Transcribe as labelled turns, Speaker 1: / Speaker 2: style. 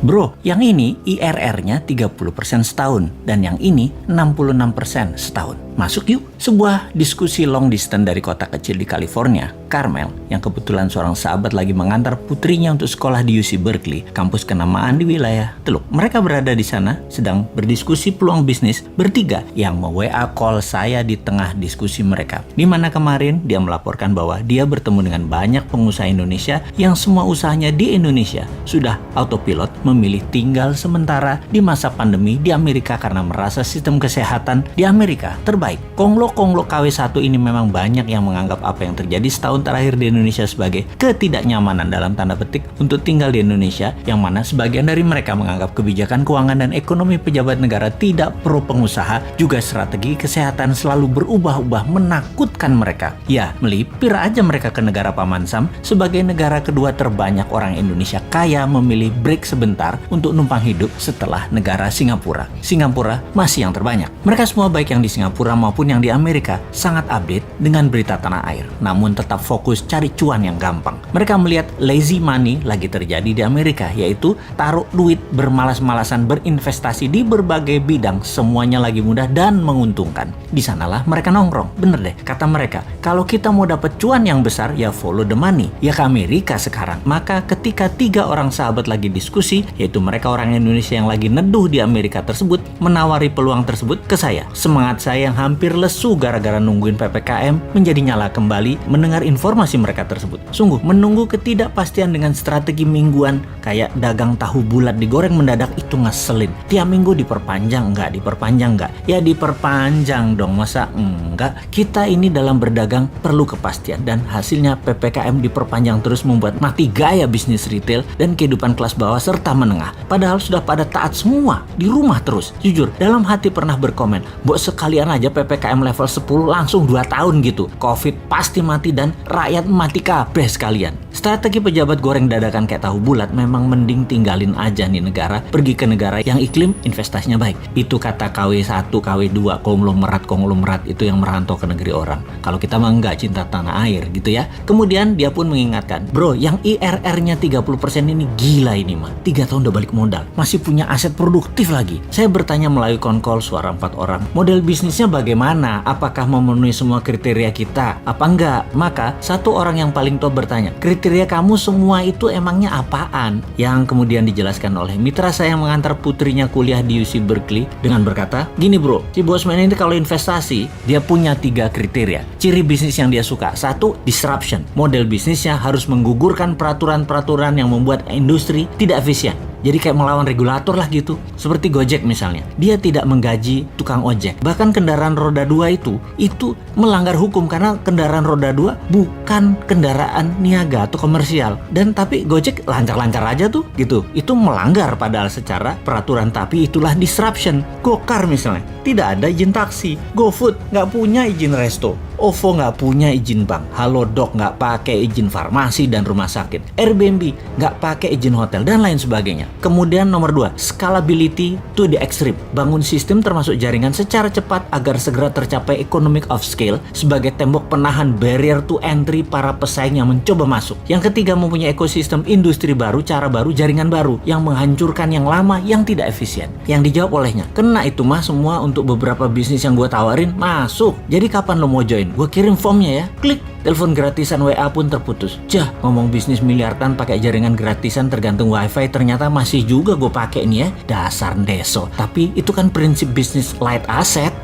Speaker 1: Bro, yang ini IRR-nya 30% setahun dan yang ini 66% setahun. Masuk yuk. Sebuah diskusi long distance dari kota kecil di California, Carmel, yang kebetulan seorang sahabat lagi mengantar putrinya untuk sekolah di UC Berkeley, kampus kenamaan di wilayah Teluk. Mereka berada di sana sedang berdiskusi peluang bisnis bertiga yang WA call saya di tengah diskusi mereka. Di mana kemarin dia melaporkan bahwa dia bertemu dengan banyak pengusaha Indonesia yang semua usahanya di Indonesia sudah autopilot memilih tinggal sementara di masa pandemi di Amerika karena merasa sistem kesehatan di Amerika terbaik. Konglo KW1 ini memang banyak yang menganggap apa yang terjadi setahun terakhir di Indonesia sebagai ketidaknyamanan dalam tanda petik untuk tinggal di Indonesia, yang mana sebagian dari mereka menganggap kebijakan keuangan dan ekonomi pejabat negara tidak pro pengusaha, juga strategi kesehatan selalu berubah-ubah menakutkan mereka. Ya, melipir aja mereka ke negara Paman Sam sebagai negara kedua terbanyak orang Indonesia kaya memilih break sebentar untuk numpang hidup setelah negara Singapura. Singapura masih yang terbanyak. Mereka semua baik yang di Singapura maupun yang di Amerika sangat update dengan berita tanah air, namun tetap fokus cari cuan yang gampang. Mereka melihat lazy money lagi terjadi di Amerika, yaitu taruh duit bermalas-malasan berinvestasi di berbagai bidang, semuanya lagi mudah dan menguntungkan. Di sanalah mereka nongkrong. Bener deh, kata mereka, kalau kita mau dapat cuan yang besar ya follow the money, ya ke Amerika sekarang. Maka ketika 3 orang sahabat lagi diskusi, yaitu mereka orang Indonesia yang lagi neduh di Amerika tersebut, menawari peluang tersebut ke saya. Semangat saya yang hampir lesu gara-gara nungguin PPKM menjadi nyala kembali mendengar informasi mereka tersebut. Sungguh, menunggu ketidakpastian dengan strategi mingguan kayak dagang tahu bulat digoreng mendadak itu ngeselin. Tiap minggu diperpanjang nggak? Ya diperpanjang dong, masa enggak? Kita ini dalam berdagang perlu kepastian dan hasilnya PPKM diperpanjang terus membuat mati gaya bisnis retail dan kehidupan kelas bawah serta menengah. Padahal sudah pada taat semua, di rumah terus. Jujur, dalam hati pernah berkomen, "Mbok sekalian aja PPKM level 10 langsung 2 tahun gitu. Covid pasti mati dan rakyat mati kabeh sekalian." Strategi pejabat goreng dadakan kayak tahu bulat memang mending tinggalin aja nih negara, pergi ke negara yang iklim investasinya baik. Itu kata KW1, KW2, konglomerat itu yang merantau ke negeri orang. Kalau kita mah enggak, cinta tanah air gitu ya. Kemudian dia pun mengingatkan, "Bro, yang IRR-nya 30% ini gila ini mah. 3 tahun udah balik modal. Masih punya aset produktif lagi." Saya bertanya melalui konkol suara 4 orang, model bisnisnya bagaimana? Apakah memenuhi semua kriteria kita? Apa enggak? Maka satu orang yang paling top bertanya, "Kriteria kamu semua itu emangnya apaan?" Yang kemudian dijelaskan oleh mitra saya yang mengantar putrinya kuliah di UC Berkeley dengan berkata, "Gini bro, si Bosman ini kalau investasi, dia punya 3 kriteria. Ciri bisnis yang dia suka. 1, disruption. Model bisnisnya harus menggugurkan peraturan-peraturan yang membuat industri tidak efisien. Jadi kayak melawan regulator lah gitu. Seperti Gojek misalnya. Dia tidak menggaji tukang ojek. Bahkan kendaraan roda 2 itu melanggar hukum karena kendaraan roda 2 bukan kendaraan niaga atau komersial. Dan tapi Gojek lancar-lancar aja tuh gitu. Itu melanggar padahal secara peraturan, tapi itulah disruption. Gokar misalnya, tidak ada izin taksi. GoFood nggak punya izin resto. OVO nggak punya izin bank. Halodoc nggak pakai izin farmasi dan rumah sakit. Airbnb nggak pakai izin hotel dan lain sebagainya. Kemudian nomor 2, scalability to the extreme. Bangun sistem termasuk jaringan secara cepat agar segera tercapai economic of scale sebagai tembok penahan barrier to entry para pesaing yang mencoba masuk. Yang ketiga, mempunyai ekosistem industri baru, cara baru, jaringan baru yang menghancurkan yang lama yang tidak efisien. Yang dijawab olehnya, "Kena itu mah semua untuk beberapa bisnis yang gue tawarin masuk. Jadi kapan lo mau join? Gue kirim formnya ya." Klik. Telepon gratisan WA pun terputus. Ngomong bisnis miliaran pakai jaringan gratisan tergantung wifi ternyata masih juga gue pakai nih ya. Dasar deso. Tapi itu kan prinsip bisnis light asset.